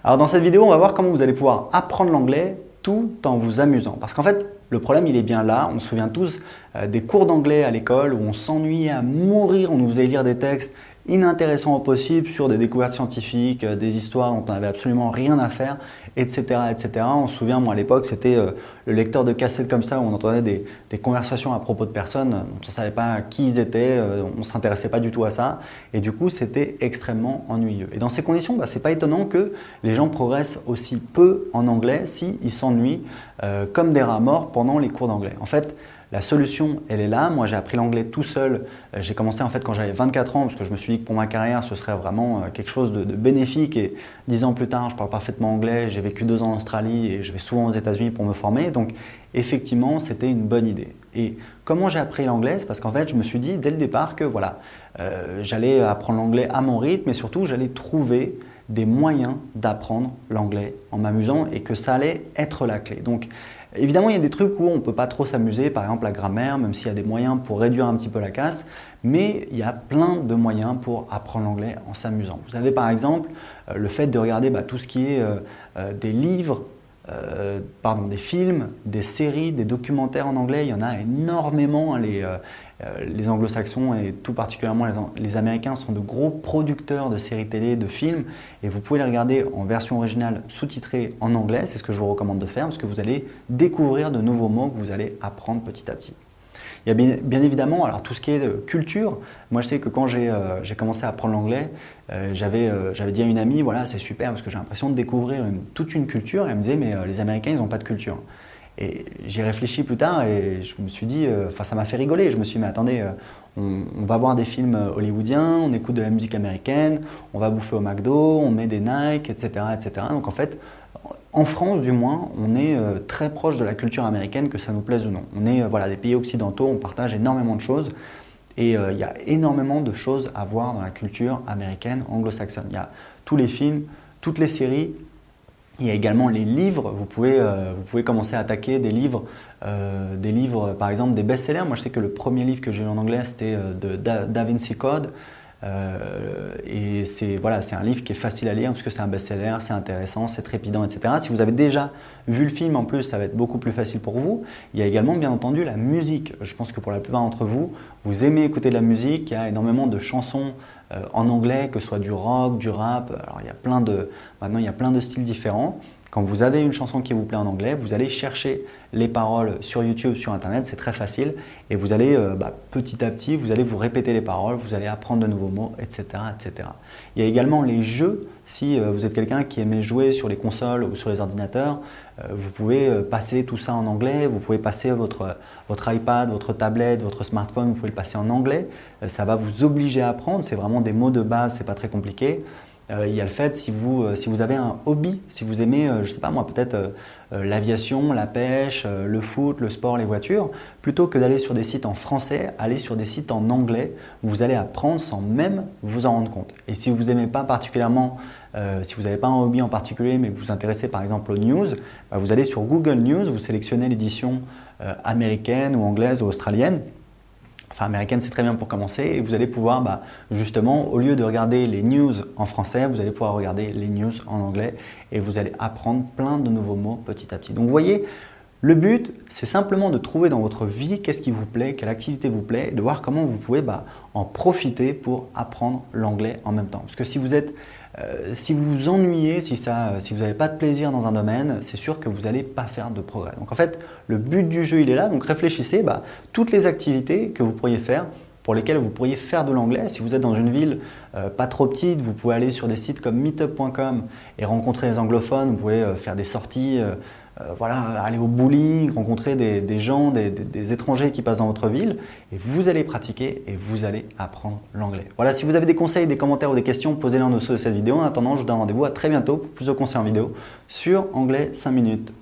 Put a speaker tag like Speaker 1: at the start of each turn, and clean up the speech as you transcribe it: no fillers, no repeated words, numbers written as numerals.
Speaker 1: Alors dans cette vidéo, on va voir comment vous allez pouvoir apprendre l'anglais tout en vous amusant. Parce qu'en fait, le problème, il est bien là. On se souvient tous des cours d'anglais à l'école où on s'ennuyait à mourir. On nous faisait lire des textes inintéressants au possible sur des découvertes scientifiques, des histoires dont on n'avait absolument rien à faire, etc., etc. On se souvient, moi à l'époque, c'était le lecteur de cassette comme ça où on entendait des conversations à propos de personnes dont on ne savait pas qui ils étaient, on ne s'intéressait pas du tout à ça. Et du coup, c'était extrêmement ennuyeux. Et dans ces conditions, ce n'est pas étonnant que les gens progressent aussi peu en anglais s'ils s'ennuient comme des rats morts pendant les cours d'anglais. En fait, la solution, elle est là. Moi, j'ai appris l'anglais tout seul. J'ai commencé en fait quand j'avais 24 ans parce que je me suis dit que pour ma carrière, ce serait vraiment quelque chose de bénéfique. Et 10 ans plus tard, je parle parfaitement anglais. J'ai vécu 2 ans en Australie et je vais souvent aux États-Unis pour me former. Donc, effectivement, c'était une bonne idée. Et comment j'ai appris l'anglais? C'est parce qu'en fait, je me suis dit dès le départ que voilà, j'allais apprendre l'anglais à mon rythme et surtout, j'allais trouver des moyens d'apprendre l'anglais en m'amusant et que ça allait être la clé. Donc, évidemment, il y a des trucs où on ne peut pas trop s'amuser, par exemple la grammaire, même s'il y a des moyens pour réduire un petit peu la casse, mais il y a plein de moyens pour apprendre l'anglais en s'amusant. Vous avez par exemple le fait de regarder tout ce qui est des livres, des films, des séries, des documentaires en anglais. Il y en a énormément. Les anglo-saxons et tout particulièrement les américains sont de gros producteurs de séries télé, de films et vous pouvez les regarder en version originale sous-titrée en anglais. C'est ce que je vous recommande de faire parce que vous allez découvrir de nouveaux mots que vous allez apprendre petit à petit. Il y a bien évidemment alors, tout ce qui est culture. Moi, je sais que quand j'ai commencé à apprendre l'anglais, j'avais dit à une amie, voilà, c'est super parce que j'ai l'impression de découvrir toute une culture. Et elle me disait, mais les Américains, ils n'ont pas de culture. Et j'y ai réfléchi plus tard et je me suis dit, ça m'a fait rigoler. Je me suis dit, mais attendez, on va voir des films hollywoodiens, on écoute de la musique américaine, on va bouffer au McDo, on met des Nike, etc., etc. Donc en fait, en France, du moins, on est très proche de la culture américaine, que ça nous plaise ou non. On est des pays occidentaux, on partage énormément de choses et il y a énormément de choses à voir dans la culture américaine, anglo-saxonne. Il y a tous les films, toutes les séries. Il y a également les livres. Vous pouvez commencer à attaquer des livres, par exemple des best-sellers. Moi, je sais que le premier livre que j'ai lu en anglais, c'était de Da Vinci Code. Et c'est un livre qui est facile à lire parce que c'est un best-seller, c'est intéressant, c'est trépidant, etc. Si vous avez déjà vu le film, en plus, ça va être beaucoup plus facile pour vous. Il y a également, bien entendu, la musique. Je pense que pour la plupart d'entre vous, vous aimez écouter de la musique. Il y a énormément de chansons en anglais, que ce soit du rock, du rap. Alors, maintenant, il y a plein de styles différents. Quand vous avez une chanson qui vous plaît en anglais, vous allez chercher les paroles sur YouTube, sur Internet, c'est très facile. Et vous allez petit à petit, vous allez vous répéter les paroles, vous allez apprendre de nouveaux mots, etc., etc. Il y a également les jeux. Si vous êtes quelqu'un qui aimait jouer sur les consoles ou sur les ordinateurs, vous pouvez passer tout ça en anglais. Vous pouvez passer votre iPad, votre tablette, votre smartphone, vous pouvez le passer en anglais. Ça va vous obliger à apprendre. C'est vraiment des mots de base, c'est pas très compliqué. Il y a le fait, si vous avez un hobby, si vous aimez, je ne sais pas moi, peut-être l'aviation, la pêche, le foot, le sport, les voitures, plutôt que d'aller sur des sites en français, allez sur des sites en anglais où vous allez apprendre sans même vous en rendre compte. Et si vous n'aimez pas particulièrement, si vous n'avez pas un hobby en particulier, mais que vous vous intéressez par exemple aux news, vous allez sur Google News, vous sélectionnez l'édition américaine ou anglaise ou australienne. Enfin, américaine, c'est très bien pour commencer et vous allez pouvoir justement, au lieu de regarder les news en français, vous allez pouvoir regarder les news en anglais et vous allez apprendre plein de nouveaux mots petit à petit. Donc vous voyez, le but, c'est simplement de trouver dans votre vie qu'est-ce qui vous plaît, quelle activité vous plaît et de voir comment vous pouvez en profiter pour apprendre l'anglais en même temps. Parce que si vous vous ennuyez, si vous n'avez pas de plaisir dans un domaine, c'est sûr que vous n'allez pas faire de progrès. Donc en fait, le but du jeu, il est là. Donc réfléchissez toutes les activités que vous pourriez faire pour lesquelles vous pourriez faire de l'anglais. Si vous êtes dans une ville pas trop petite, vous pouvez aller sur des sites comme meetup.com et rencontrer des anglophones. Vous pouvez faire des sorties, aller au bowling, rencontrer des gens, des étrangers qui passent dans votre ville et vous allez pratiquer et vous allez apprendre l'anglais. Voilà, si vous avez des conseils, des commentaires ou des questions, posez-les en dessous de cette vidéo. En attendant, je vous donne rendez-vous à très bientôt pour plus de conseils en vidéo sur Anglais 5 minutes.